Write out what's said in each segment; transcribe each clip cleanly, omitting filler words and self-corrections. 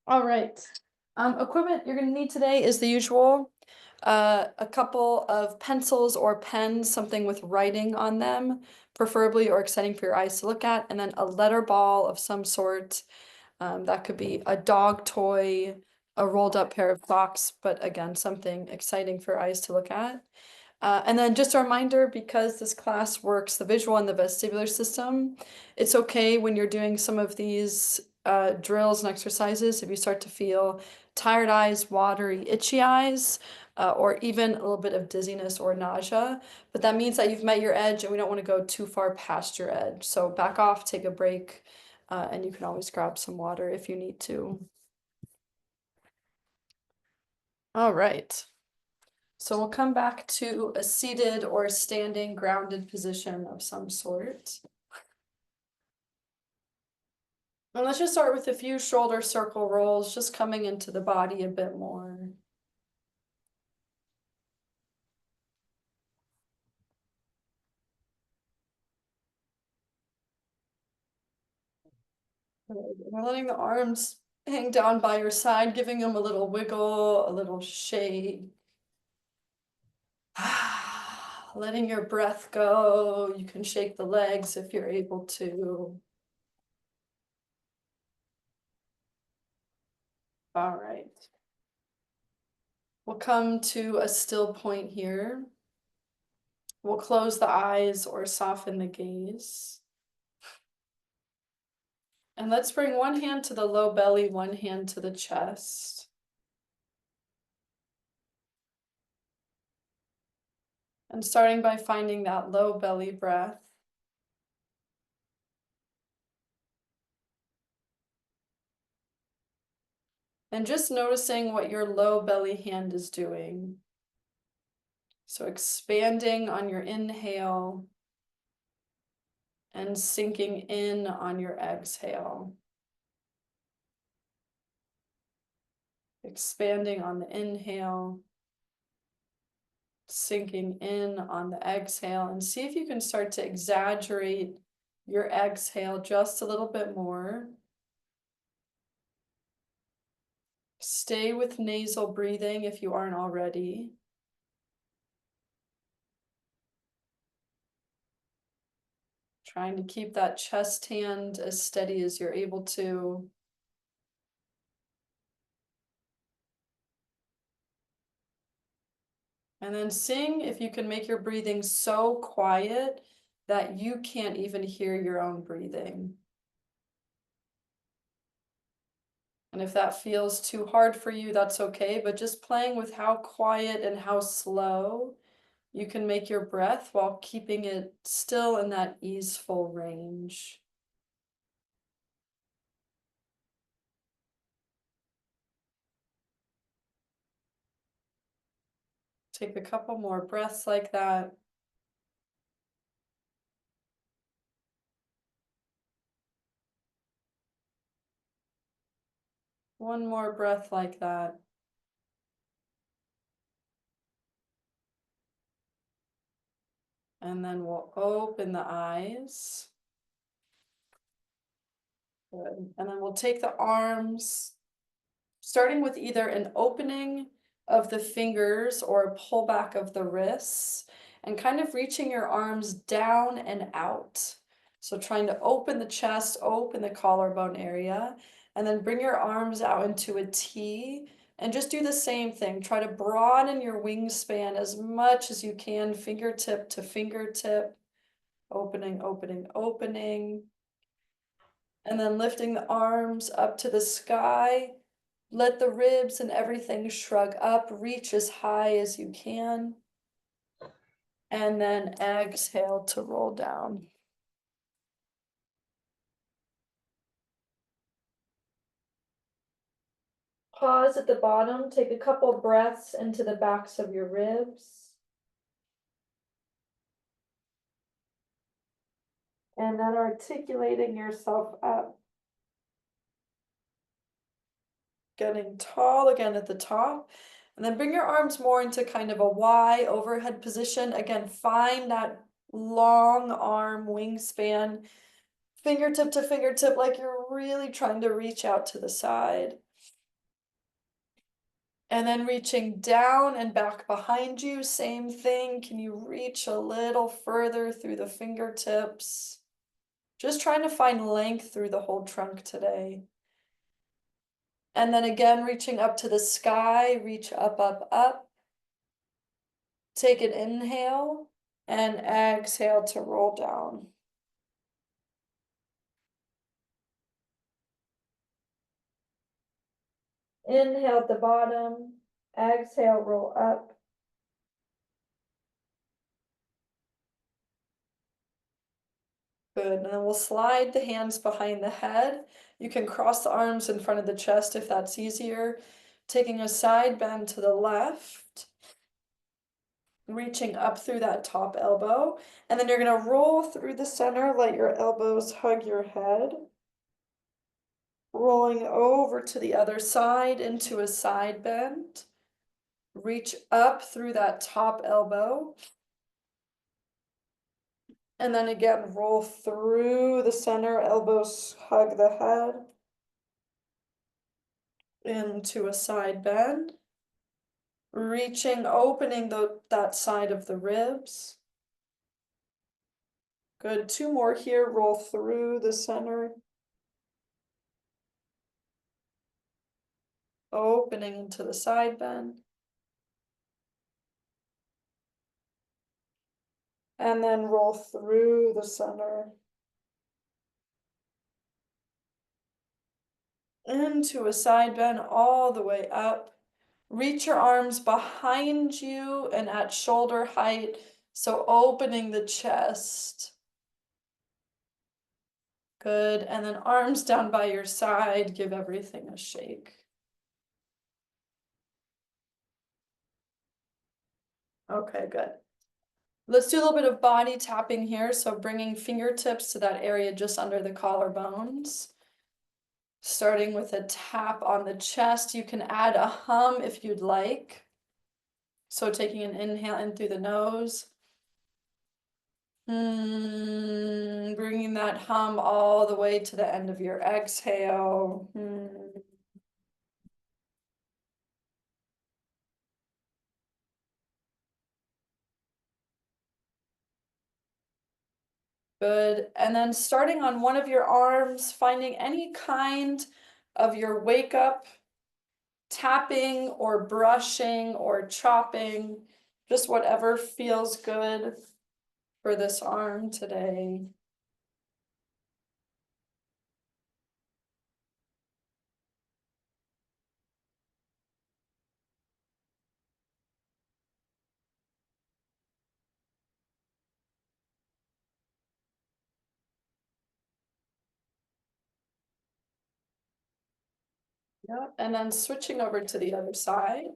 All right. Equipment you're gonna need today is the usual. A couple of pencils or pens, something with writing on them, preferably or exciting for your eyes to look at, and then a letter ball of some sort. That could be a dog toy, a rolled up pair of socks, but again, something exciting for eyes to look at. And then just a reminder, because this class works the visual and the vestibular system, it's okay when you're doing some of these drills and exercises if you start to feel tired eyes, watery, itchy eyes, or even a little bit of dizziness or nausea. But that means that you've met your edge and we don't want to go too far past your edge. So back off, take a break, and you can always grab some water if you need to. All right. So we'll come back to a seated or standing grounded position of some sort. And let's just start with a few shoulder circle rolls, just coming into the body a bit more. We're letting the arms hang down by your side, giving them a little wiggle, a little shake. Letting your breath go. You can shake the legs if you're able to. All right. We'll come to a still point here. We'll close the eyes or soften the gaze. And let's bring one hand to the low belly, one hand to the chest. And starting by finding that low belly breath. And just noticing what your low belly hand is doing. So expanding on your inhale and sinking in on your exhale. Expanding on the inhale, sinking in on the exhale, and see if you can start to exaggerate your exhale just a little bit more. Stay with nasal breathing if you aren't already. Trying to keep that chest hand as steady as you're able to. And then seeing if you can make your breathing so quiet that you can't even hear your own breathing. And if that feels too hard for you, that's okay, but just playing with how quiet and how slow you can make your breath while keeping it still in that easeful range. Take a couple more breaths like that. One more breath like that. And then we'll open the eyes. Good. And then we'll take the arms, starting with either an opening of the fingers or a pullback of the wrists, and kind of reaching your arms down and out. So trying to open the chest, open the collarbone area, and then bring your arms out into a T, and just do the same thing. Try to broaden your wingspan as much as you can, fingertip to fingertip, opening, opening, opening. And then lifting the arms up to the sky. Let the ribs and everything shrug up, reach as high as you can. And then exhale to roll down. Pause at the bottom, take a couple breaths into the backs of your ribs. And then articulating yourself up. Getting tall again at the top. And then bring your arms more into kind of a Y overhead position. Again, find that long arm wingspan, fingertip to fingertip, like you're really trying to reach out to the side. And then reaching down and back behind you, same thing. Can you reach a little further through the fingertips? Just trying to find length through the whole trunk today. And then again, reaching up to the sky, reach up, up, up. Take an inhale and exhale to roll down. Inhale at the bottom, exhale, roll up. Good, and then we'll slide the hands behind the head. You can cross the arms in front of the chest if that's easier. Taking a side bend to the left, reaching up through that top elbow, and then you're gonna roll through the center, let your elbows hug your head. Rolling over to the other side into a side bend. Reach up through that top elbow. And then again, roll through the center, elbows hug the head. Into a side bend. Reaching, opening that side of the ribs. Good, 2 more here, roll through the center. Opening into the side bend. And then roll through the center. Into a side bend all the way up. Reach your arms behind you and at shoulder height, so opening the chest. Good, and then arms down by your side, give everything a shake. Okay, good. Let's do a little bit of body tapping here, so bringing fingertips to that area just under the collarbones. Starting with a tap on the chest, you can add a hum if you'd like. So taking an inhale in through the nose. Bringing that hum all the way to the end of your exhale. Good. And then starting on one of your arms, finding any kind of your wake up, tapping or brushing or chopping, just whatever feels good for this arm today. Yeah, and then switching over to the other side.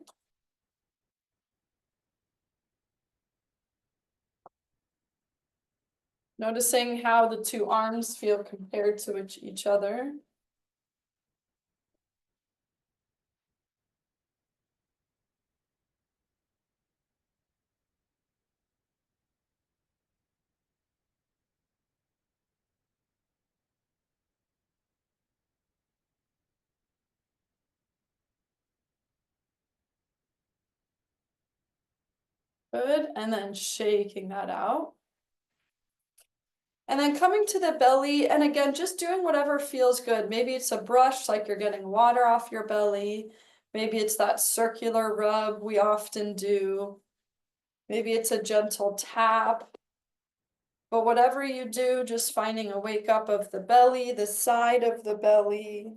Noticing how the 2 arms feel compared to each other. Good, and then shaking that out. And then coming to the belly, and again, just doing whatever feels good. Maybe it's a brush, like you're getting water off your belly. Maybe it's that circular rub we often do. Maybe it's a gentle tap. But whatever you do, just finding a wake up of the belly, the side of the belly.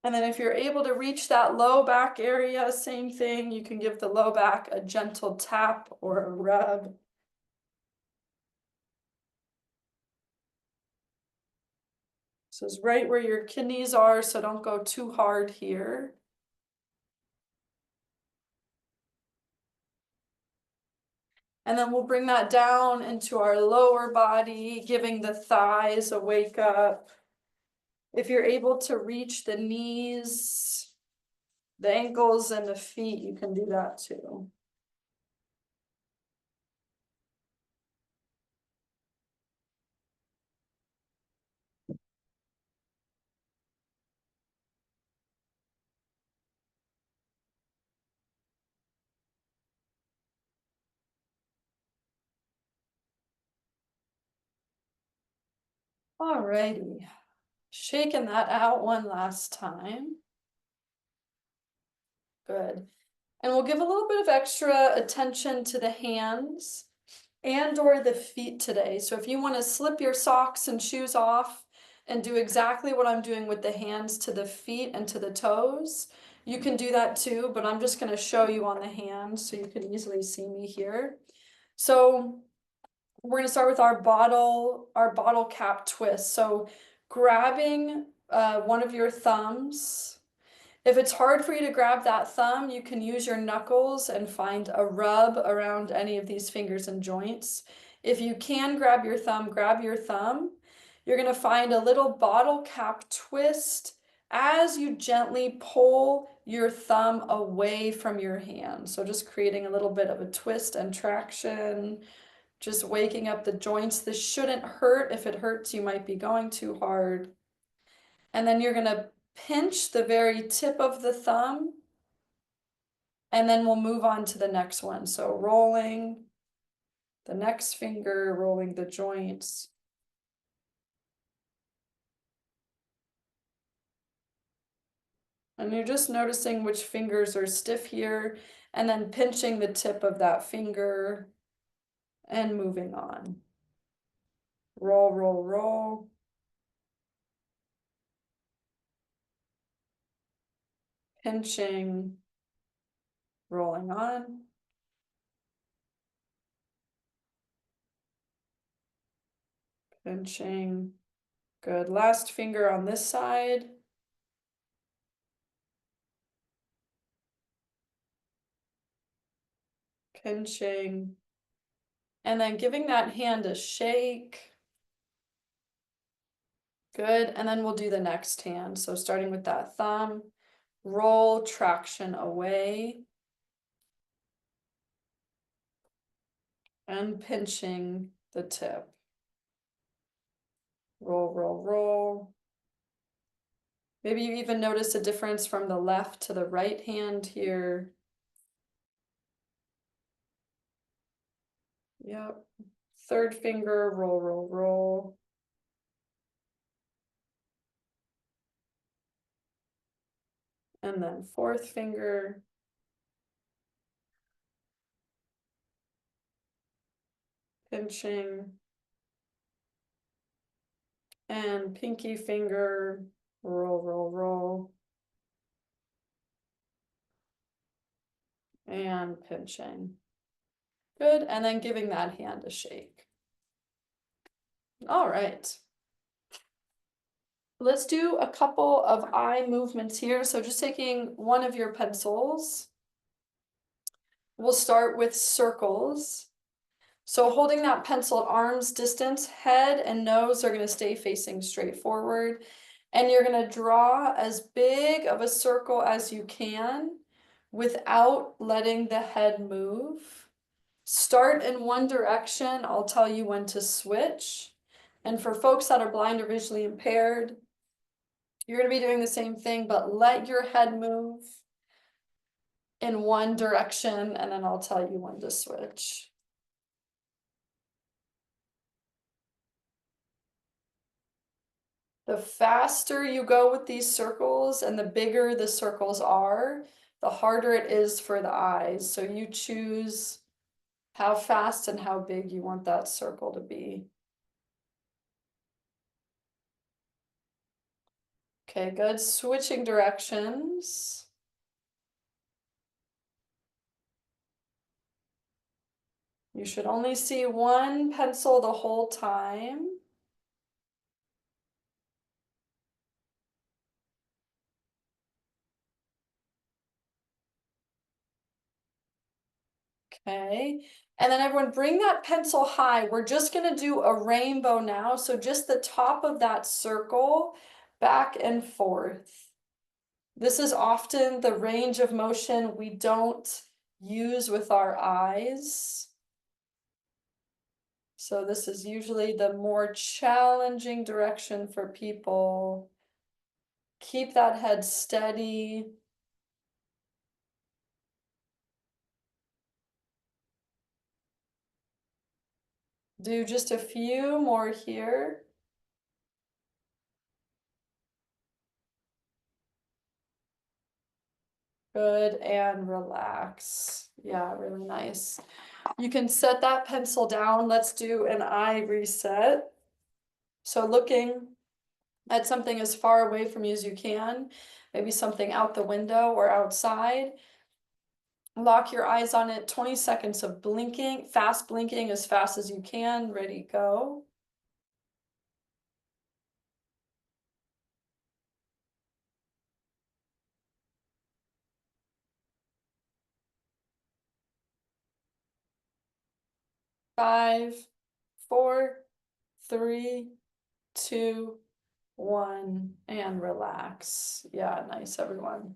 And then if you're able to reach that low back area, same thing, you can give the low back a gentle tap or a rub. This is right where your kidneys are, so don't go too hard here. And then we'll bring that down into our lower body, giving the thighs a wake up. If you're able to reach the knees, The ankles and the feet, you can do that too. Alrighty, shaking that out one last time. Good. And we'll give a little bit of extra attention to the hands and or the feet today. So if you want to slip your socks and shoes off and do exactly what I'm doing with the hands to the feet and to the toes, you can do that too, but I'm just going to show you on the hands so you can easily see me here. So we're going to start with our bottle cap twist. So grabbing one of your thumbs. If it's hard for you to grab that thumb, you can use your knuckles and find a rub around any of these fingers and joints. If you can grab your thumb, grab your thumb. You're going to find a little bottle cap twist as you gently pull your thumb away from your hand. So just creating a little bit of a twist and traction, just waking up the joints. This shouldn't hurt. If it hurts, you might be going too hard. And then you're going to pinch the very tip of the thumb, and then we'll move on to the next one. So rolling the next finger, rolling the joints. And you're just noticing which fingers are stiff here, and then pinching the tip of that finger and moving on. Roll, roll, roll. Pinching, rolling on. Pinching. Good. Last finger on this side. Pinching. And then giving that hand a shake. Good. And then we'll do the next hand. So starting with that thumb, roll traction away. And pinching the tip. Roll, roll, roll. Maybe you even notice a difference from the left to the right hand here. Yep. Third finger, roll, roll, roll. And then fourth finger. Pinching. And pinky finger, roll, roll, roll. And pinching. Good, and then giving that hand a shake. All right. Let's do a couple of eye movements here. So just taking one of your pencils. We'll start with circles. So holding that pencil at arm's distance, head and nose are going to stay facing straight forward. And you're going to draw as big of a circle as you can without letting the head move. Start in one direction. I'll tell you when to switch. And for folks that are blind or visually impaired, you're going to be doing the same thing, but let your head move in one direction, and then I'll tell you when to switch. The faster you go with these circles and the bigger the circles are, the harder it is for the eyes. So you choose how fast and how big you want that circle to be. Okay, good. Switching directions. You should only see one pencil the whole time. Okay, and then everyone bring that pencil high. We're just gonna do a rainbow now. So just the top of that circle, back and forth. This is often the range of motion we don't use with our eyes. So this is usually the more challenging direction for people. Keep that head steady. Do just a few more here. Good, and relax. Yeah, really nice. You can set that pencil down. Let's do an eye reset. So looking at something as far away from you as you can, maybe something out the window or outside. Lock your eyes on it, 20 seconds of blinking, fast blinking as fast as you can. Ready, go. Five, four, three, two, one, and relax. Yeah, nice, everyone.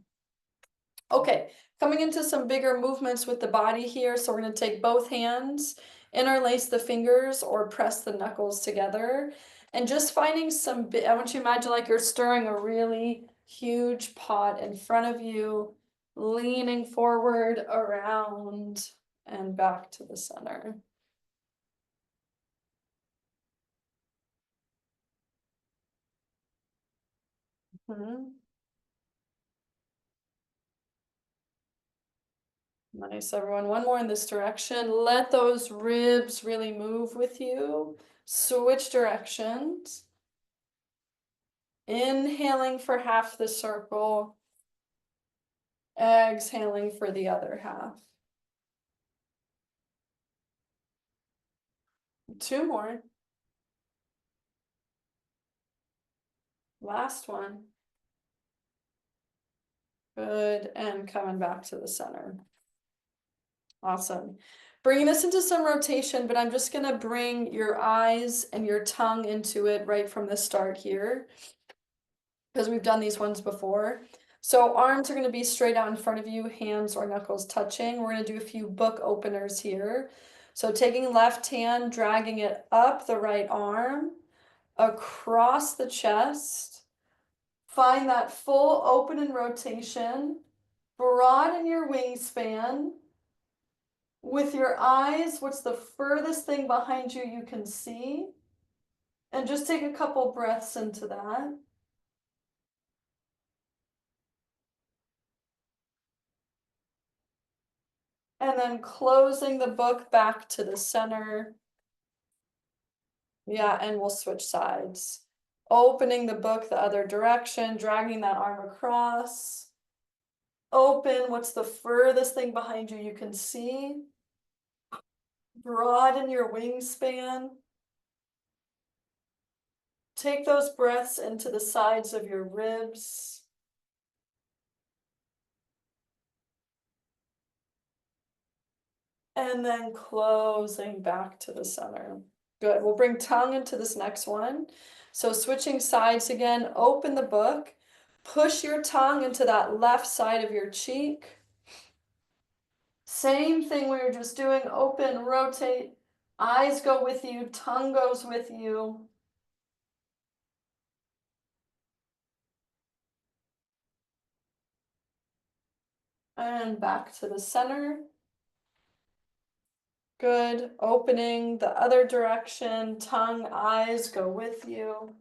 Okay, coming into some bigger movements with the body here. So we're going to take both hands, interlace the fingers or press the knuckles together. And just finding some, I want you to imagine like you're stirring a really huge pot in front of you, leaning forward, around, and back to the center. Mhm. Nice, everyone. One more in this direction. Let those ribs really move with you. Switch directions. Inhaling for half the circle, exhaling for the other half. Two more. Last one. Good, and coming back to the center. Awesome. Bringing this into some rotation, but I'm just gonna bring your eyes and your tongue into it right from the start here, because we've done these ones before. So arms are gonna be straight out in front of you, hands or knuckles touching. We're gonna do a few book openers here. So taking left hand, dragging it up the right arm, across the chest. Find that full open and rotation. Broaden your wingspan. With your eyes, what's the furthest thing behind you you can see? And just take a couple breaths into that. And then closing the book back to the center. Yeah, and we'll switch sides. Opening the book the other direction, dragging that arm across. Open, what's the furthest thing behind you you can see? Broaden your wingspan. Take those breaths into the sides of your ribs. And then closing back to the center. Good. We'll bring tongue into this next one. So switching sides again, open the book. Push your tongue into that left side of your cheek. Same thing we were just doing. Open, rotate. Eyes go with you. Tongue goes with you. And back to the center. Good. Opening the other direction. Tongue, eyes go with you.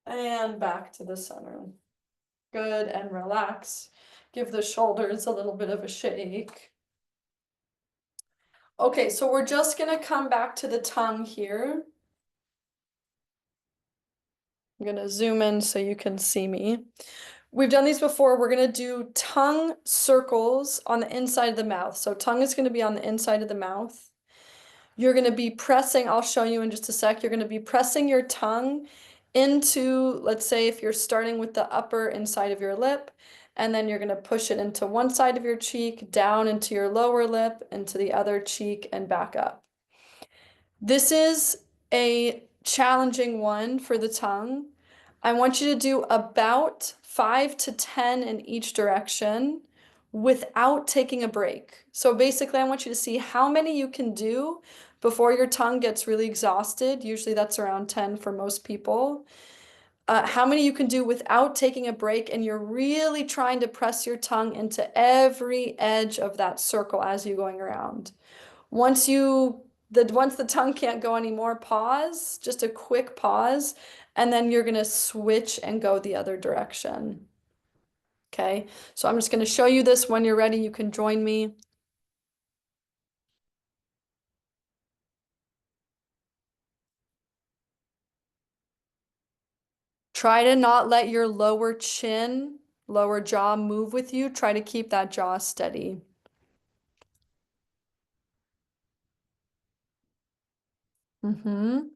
And back to the center. Good, and relax. Give the shoulders a little bit of a shake. Okay, so we're just gonna come back to the tongue here. I'm gonna zoom in so you can see me. We've done these before. We're gonna do tongue circles on the inside of the mouth. So tongue is gonna be on the inside of the mouth. You're gonna be pressing, I'll show you in just a sec, you're gonna be pressing your tongue into, let's say if you're starting with the upper inside of your lip, and then you're gonna push it into one side of your cheek, down into your lower lip, into the other cheek, and back up. This is a challenging one for the tongue. I want you to do about 5 to 10 in each direction without taking a break. So basically, I want you to see how many you can do before your tongue gets really exhausted. Usually that's around 10 for most people. How many you can do without taking a break, and you're really trying to press your tongue into every edge of that circle as you're going around. Once the tongue can't go anymore, pause, just a quick pause, and then you're gonna switch and go the other direction. Okay, so I'm just gonna show you this. When you're ready, you can join me. Try to not let your lower chin, lower jaw move with you. Try to keep that jaw steady. Mm-hmm.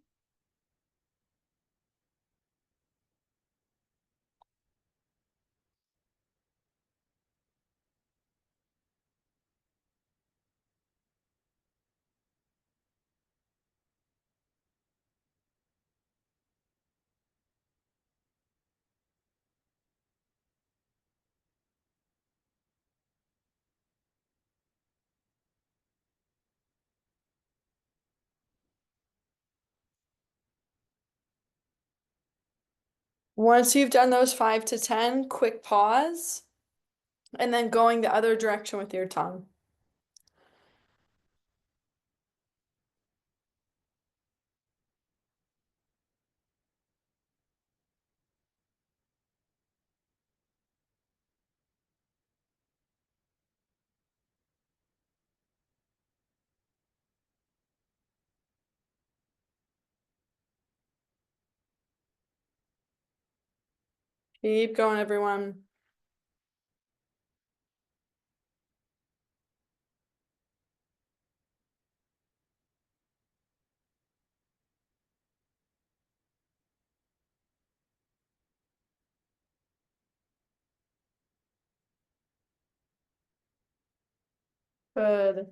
Once you've done those 5 to 10, quick pause, and then going the other direction with your tongue. Keep going, everyone. Good.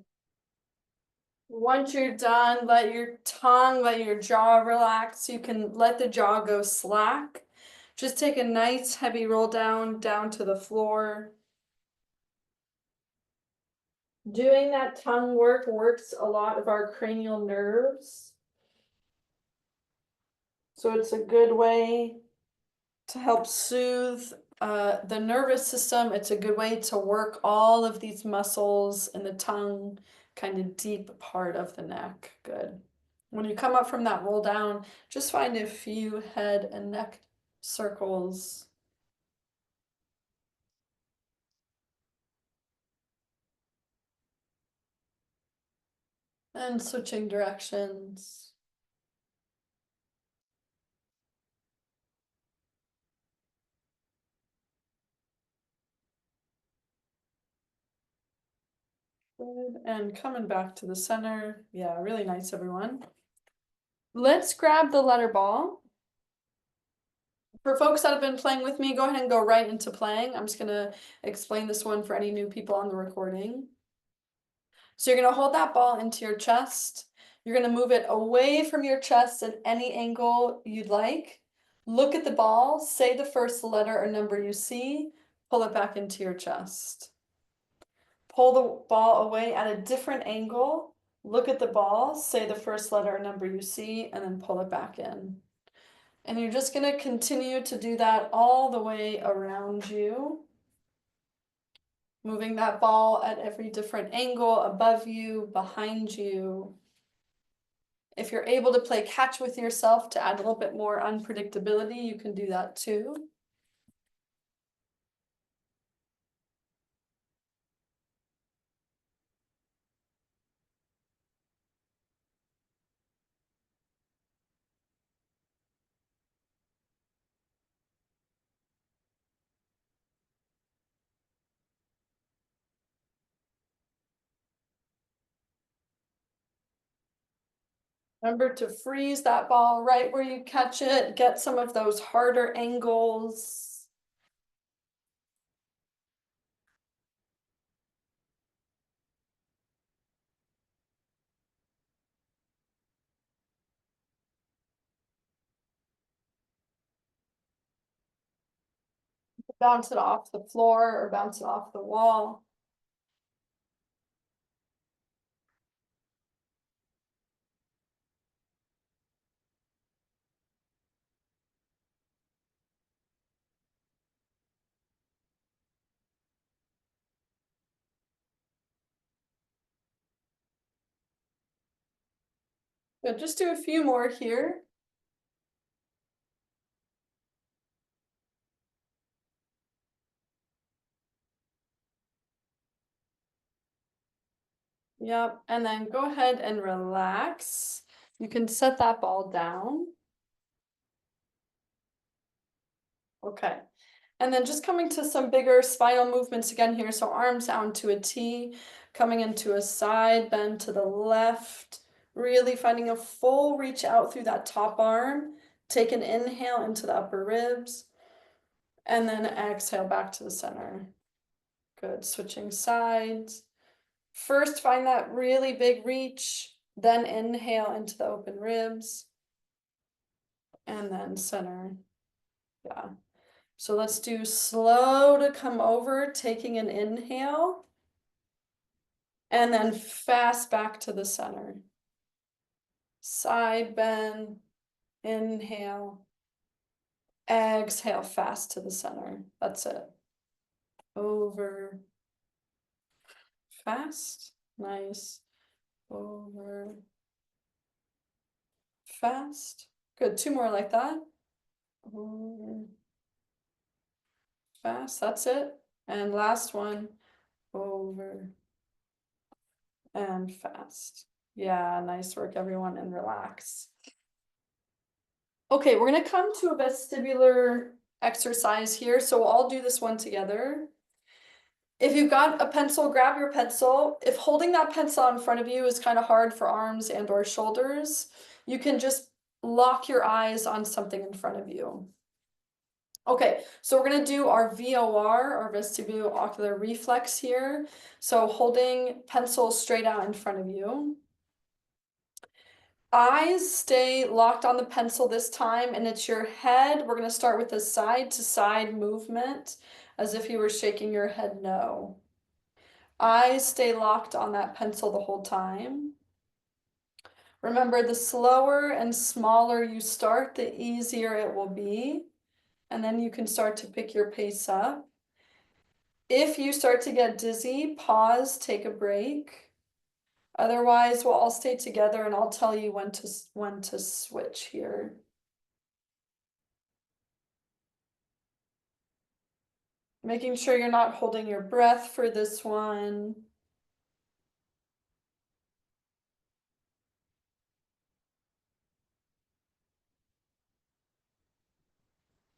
Once you're done, let your tongue, let your jaw relax. You can let the jaw go slack. Just take a nice heavy roll down to the floor. Doing that tongue work works a lot of our cranial nerves. So it's a good way to help soothe the nervous system. It's a good way to work all of these muscles in the tongue, kind of deep part of the neck. Good. When you come up from that roll down, just find a few head and neck circles. And switching directions. Good. And coming back to the center. Yeah, really nice, everyone. Let's grab the letter ball. For folks that have been playing with me, go ahead and go right into playing. I'm just gonna explain this one for any new people on the recording. So you're gonna hold that ball into your chest. You're gonna move it away from your chest at any angle you'd like. Look at the ball, say the first letter or number you see, pull it back into your chest. Pull the ball away at a different angle, look at the ball, say the first letter or number you see, and then pull it back in. And you're just gonna continue to do that all the way around you. Moving that ball at every different angle, above you, behind you. If you're able to play catch with yourself to add a little bit more unpredictability, you can do that too. Remember to freeze that ball right where you catch it, get some of those harder angles. bounce it off the floor or bounce it off the wall. Good, just do a few more here. Yep, and then go ahead and relax. You can set that ball down. Okay, and then just coming to some bigger spinal movements again here. So arms down to a T, coming into a side bend to the left, really finding a full reach out through that top arm. Take an inhale into the upper ribs, and then exhale back to the center. Good, switching sides. First, find that really big reach, then inhale into the open ribs, and then center. Yeah. So let's do slow to come over, taking an inhale, and then fast back to the center. Side bend, inhale, exhale, fast to the center. That's it. Over, fast, nice, over, fast. Good, two more like that. Over, fast, that's it. And last one, over and fast. Yeah, nice work, everyone, and relax. Okay, we're gonna come to a vestibular exercise here, so we'll all do this one together. If you've got a pencil, grab your pencil. If holding that pencil in front of you is kind of hard for arms and or shoulders, you can just lock your eyes on something in front of you. Okay, so we're gonna do our VOR, our vestibulo-ocular reflex here. So holding pencil straight out in front of you. Eyes stay locked on the pencil this time, and it's your head. We're gonna start with a side to side movement, as if you were shaking your head no. Eyes stay locked on that pencil the whole time. Remember, the slower and smaller you start, the easier it will be. And then you can start to pick your pace up. If you start to get dizzy, pause, take a break. Otherwise, we'll all stay together and I'll tell you when to switch here. Making sure you're not holding your breath for this one.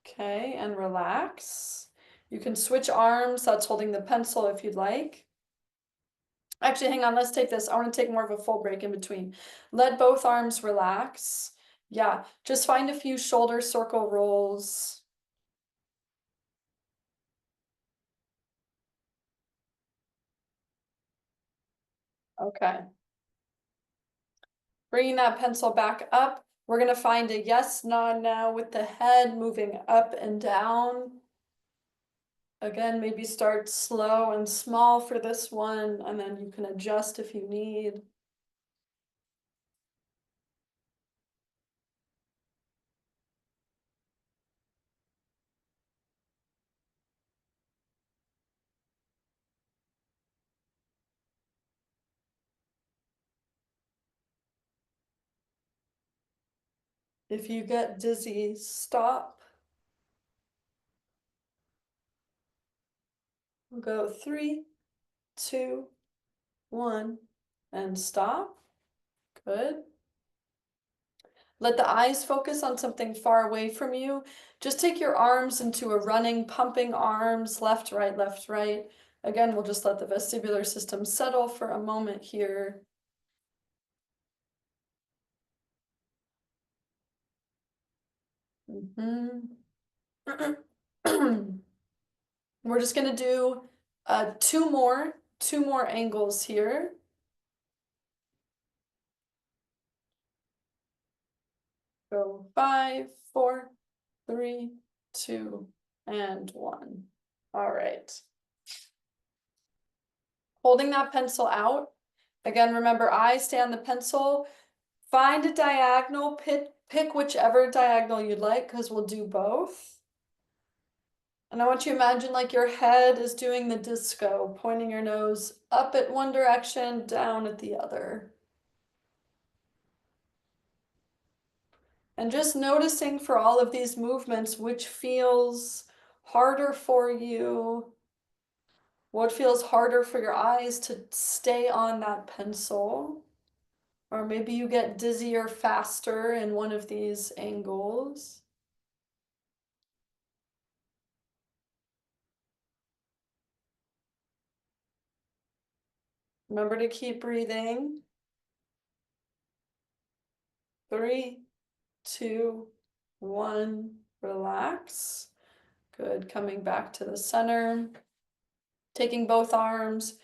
Okay, and relax. You can switch arms, that's holding the pencil if you'd like. Actually, hang on, let's take this. I want to take more of a full break in between. Let both arms relax. Yeah, just find a few shoulder circle rolls. Okay. Bringing that pencil back up. We're going to find a yes nod now with the head moving up and down. Again, maybe start slow and small for this one, and then you can adjust if you need. If you get dizzy, stop. We'll go 3, 2, 1, and stop. Good. Let the eyes focus on something far away from you. Just take your arms into a running, pumping arms, left, right, left, right. Again, we'll just let the vestibular system settle for a moment here. We're just gonna do two more angles here. Go 5, 4, 3, 2, and 1. All right. Holding that pencil out. Again, remember, eyes stay on the pencil. Find a diagonal, pick whichever diagonal you'd like, because we'll do both. And I want you to imagine like your head is doing the disco, pointing your nose up at one direction, down at the other. And just noticing for all of these movements, which feels harder for you, what feels harder for your eyes to stay on that pencil. Or maybe you get dizzier faster in one of these angles. Remember to keep breathing. 3, 2, 1, relax. Good, coming back to the center. Taking both arms,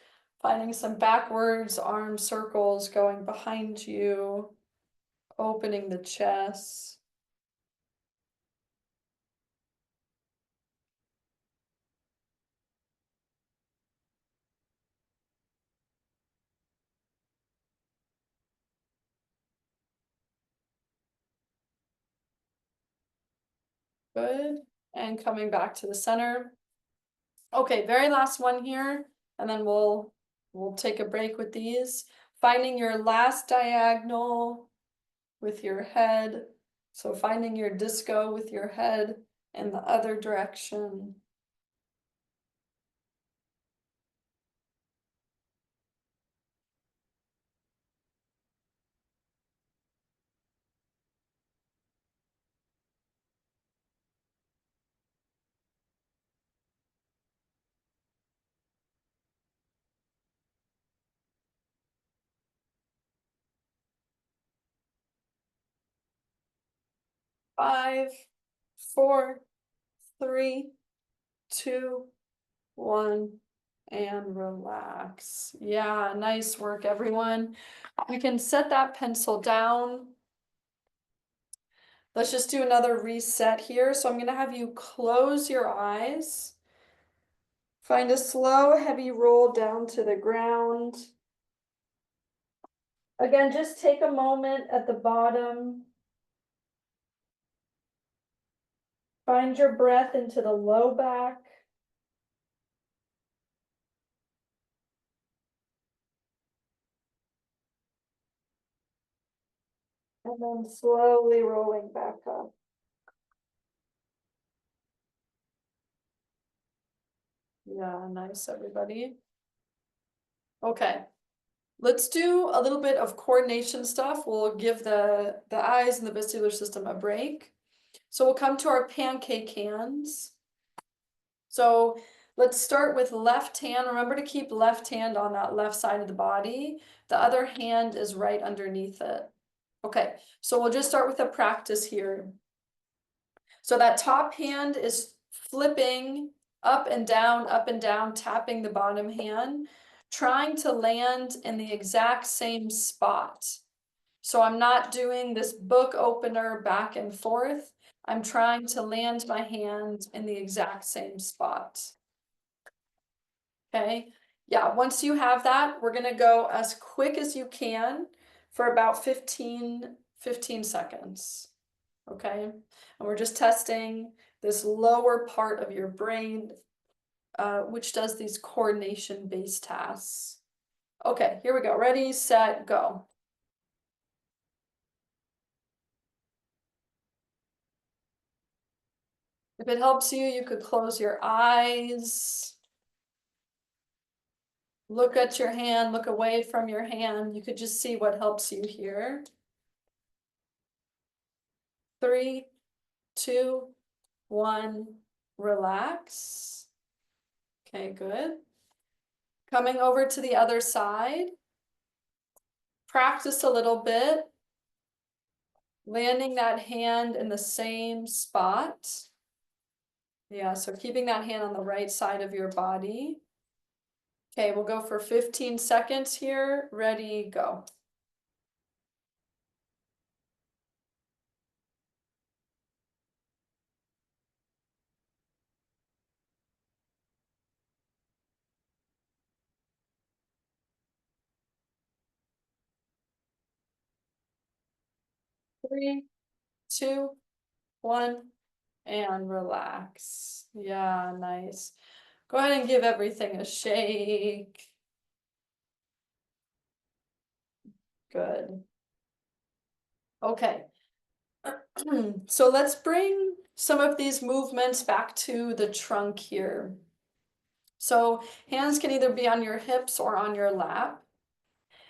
finding some backwards arm circles going behind you, opening the chest. Good, and coming back to the center. Okay, very last one here, and then we'll take a break with these. Finding your last diagonal with your head. So finding your disco with your head in the other direction. Five, 4, 3, 2, 1, and relax. Yeah, nice work, everyone. You can set that pencil down. Let's just do another reset here. So I'm going to have you close your eyes. Find a slow, heavy roll down to the ground. Again, just take a moment at the bottom. Find your breath into the low back. And then slowly rolling back up. Yeah, nice, everybody. Okay, let's do a little bit of coordination stuff. We'll give the eyes and the vestibular system a break. So we'll come to our pancake hands. So let's start with left hand. Remember to keep left hand on that left side of the body. The other hand is right underneath it. Okay, so we'll just start with a practice here. So that top hand is flipping up and down, tapping the bottom hand, trying to land in the exact same spot. So I'm not doing this book opener back and forth. I'm trying to land my hand in the exact same spot. Okay, yeah, once you have that, we're gonna go as quick as you can for about 15 seconds. Okay, and we're just testing this lower part of your brain, which does these coordination-based tasks. Okay, here we go. Ready, set, go. If it helps you, you could close your eyes. Look at your hand, look away from your hand. You could just see what helps you here. 3, 2, 1, relax. Okay, good. Coming over to the other side. Practice a little bit. Landing that hand in the same spot. Yeah, so keeping that hand on the right side of your body. Okay, we'll go for 15 seconds here. Ready, go. 3, 2, 1, and relax. Yeah, nice. Go ahead and give everything a shake. Good. Okay. So let's bring some of these movements back to the trunk here. So hands can either be on your hips or on your lap.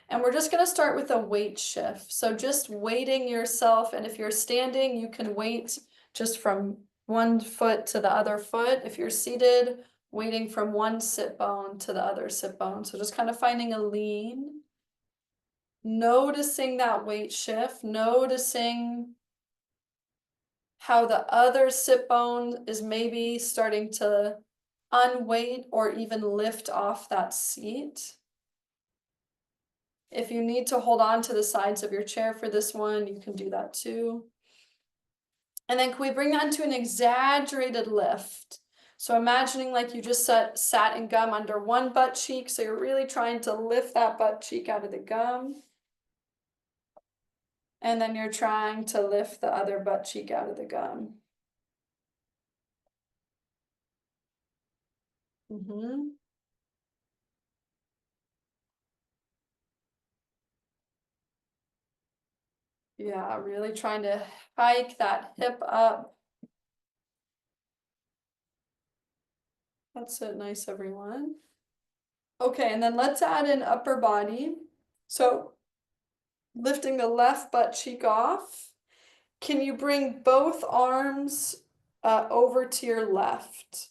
And we're just going to start with a weight shift. So just weighting yourself. And if you're standing, you can weight just from one foot to the other foot. If you're seated, weighting from one sit bone to the other sit bone. So just kind of finding a lean. Noticing that weight shift, noticing how the other sit bone is maybe starting to unweight or even lift off that seat. If you need to hold on to the sides of your chair for this one, you can do that too. And then can we bring that into an exaggerated lift? So imagining like you just sat in gum under one butt cheek, so you're really trying to lift that butt cheek out of the gum. And then you're trying to lift the other butt cheek out of the gum. Yeah, really trying to hike that hip up. That's it, nice everyone. Okay, and then let's add in upper body. So lifting the left butt cheek off. Can you bring both arms over to your left?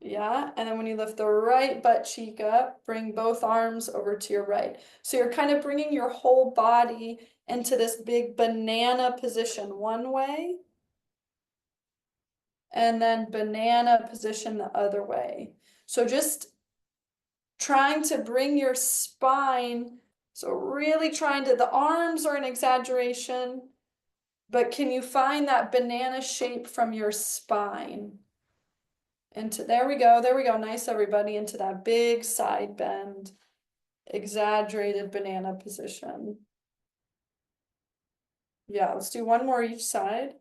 Yeah, and then when you lift the right butt cheek up, bring both arms over to your right. So you're kind of bringing your whole body into this big banana position one way, and then banana position the other way. So just trying to bring your spine, so really trying to, the arms are an exaggeration, but can you find that banana shape from your spine? Into, there we go, nice everybody, into that big side bend, exaggerated banana position. Yeah, let's do one more each side.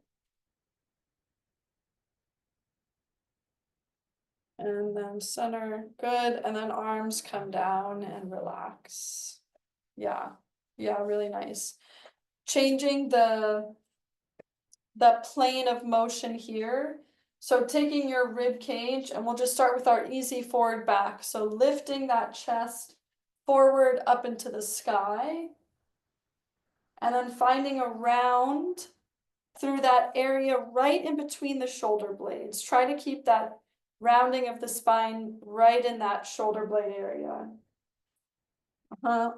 And then center, good, and then arms come down and relax. Yeah, yeah, really nice. Changing the plane of motion here. So taking your rib cage, and we'll just start with our easy forward back. So lifting that chest forward up into the sky. And then finding a round through that area right in between the shoulder blades. Try to keep that rounding of the spine right in that shoulder blade area.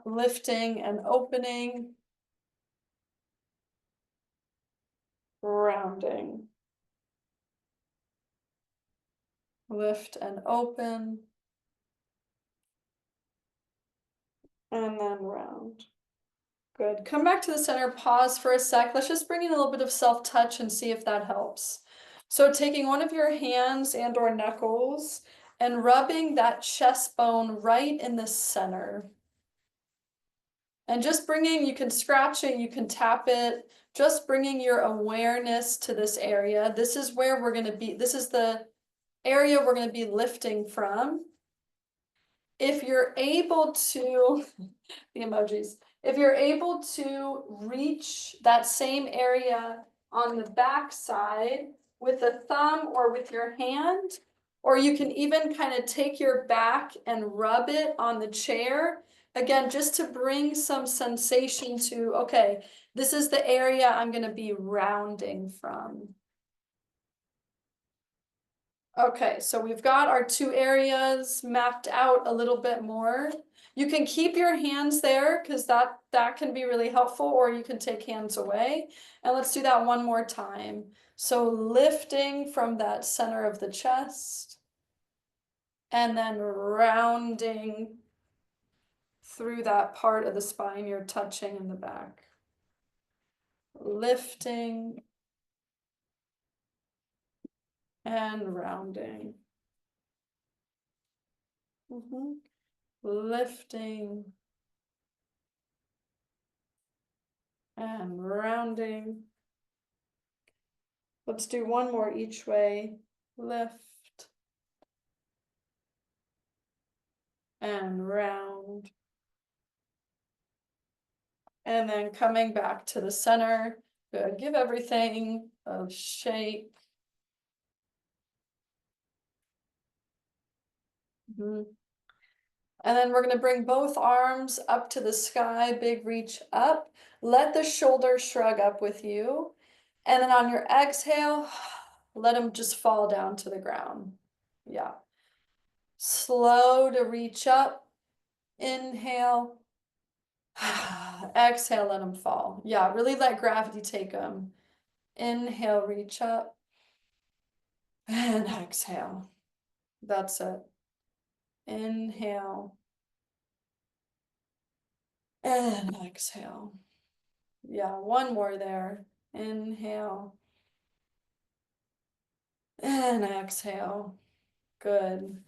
Lifting and opening. Rounding. Lift and open. And then round. Good. Come back to the center, pause for a sec. Let's just bring in a little bit of self-touch and see if that helps. So taking one of your hands and or knuckles and rubbing that chest bone right in the center. And just bringing, you can scratch it, you can tap it, just bringing your awareness to this area. This is where we're going to be, this is the area we're going to be lifting from. If you're able to, the emojis, if you're able to reach that same area on the back side with a thumb or with your hand, or you can even kind of take your back and rub it on the chair, again, just to bring some sensation to, okay, this is the area I'm going to be rounding from. Okay, so we've got our two areas mapped out a little bit more. You can keep your hands there because that can be really helpful, or you can take hands away. And let's do that one more time. So lifting from that center of the chest and then rounding through that part of the spine you're touching in the back. Lifting and rounding. Lifting And rounding. Let's do one more each way. Lift. And round. And then coming back to the center. Good. Give everything a shake. And then we're going to bring both arms up to the sky, big reach up. Let the shoulders shrug up with you. And then on your exhale, let them just fall down to the ground. Yeah. Slow to reach up. Inhale. Exhale, let them fall. Yeah, really let gravity take them. Inhale, reach up. And exhale. That's it. Inhale. And exhale. Yeah, one more there. Inhale. And exhale. Good.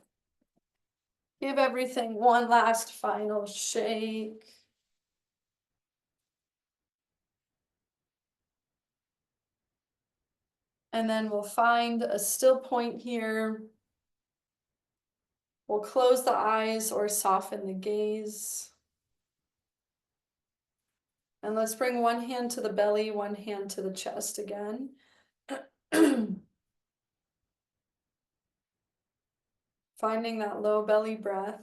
Give everything one last final shake. And then we'll find a still point here. We'll close the eyes or soften the gaze. And let's bring one hand to the belly, one hand to the chest again. Finding that low belly breath.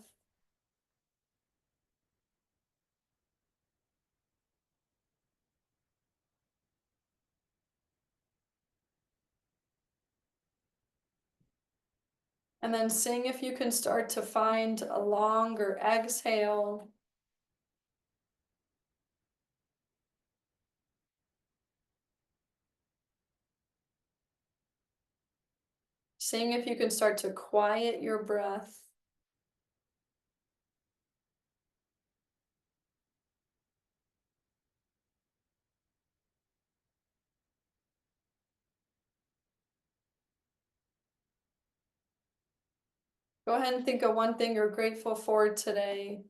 And then seeing if you can start to find a longer exhale. Seeing if you can start to quiet your breath. Go ahead and think of one thing you're grateful for today.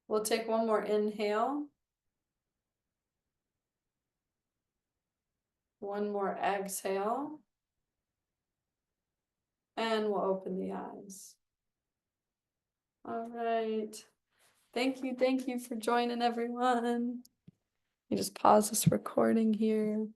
We'll take one more inhale. One more exhale. And we'll open the eyes. All right. Thank you for joining, everyone. You just pause this recording here.